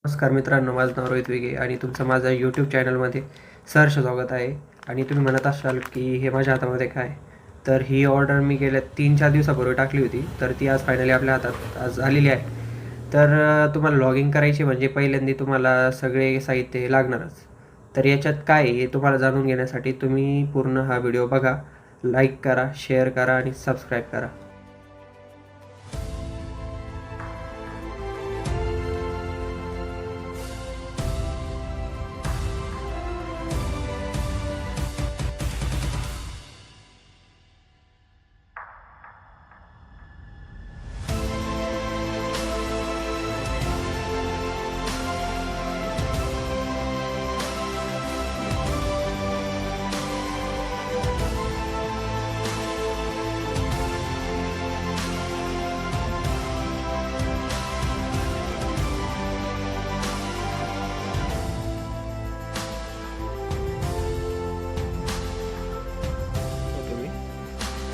नमस्कार मित्रांनो, माझं नाव रोहित विगे आणि तुमचं माझ्या यूट्यूब चॅनलमध्ये सहर्ष स्वागत आहे. आणि तुम्ही म्हणत असाल की हे माझ्या हातामध्ये काय, तर ही ऑर्डर मी गेल्या 3-4 दिवसापूर्वी टाकली होती, तर ती आज फायनली आपल्या हातात आज आलेली आहे. तर तुम्हाला लॉगिंग करायची म्हणजे पहिल्यांदा तुम्हाला सगळे साहित्य लागणारच. तर याच्यात काय आहे हे तुम्हाला जाणून घेण्यासाठी तुम्ही पूर्ण हा व्हिडिओ बघा, लाईक करा, शेअर करा आणि सबस्क्राईब करा.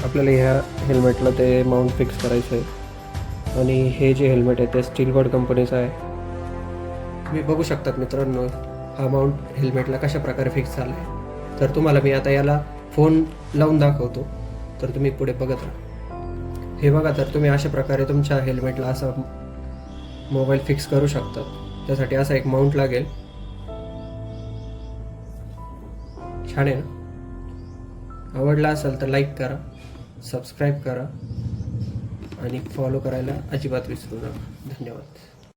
आपल्याला ह्या हेल्मेटला ते माउंट फिक्स करायचं आहे आणि हे जे हेल्मेट आहे ते स्टीलबर्ड कंपनीचं आहे. तुम्ही बघू शकतात मित्रांनो, हा माउंट हेल्मेटला कशा प्रकारे फिक्स झाला आहे. तर तुम्हाला मी आता याला फोन लावून दाखवतो, तर तुम्ही पुढे बघत राहा. हे बघा, तर तुम्ही अशा प्रकारे तुमच्या हेल्मेटला असा मोबाईल फिक्स करू शकतात. त्यासाठी असा एक माउंट लागेल. छान आहे ना? आवडला असेल तर लाईक करा, सबस्क्राईब करा आणि फॉलो करायला अजिबात विसरू नका. धन्यवाद.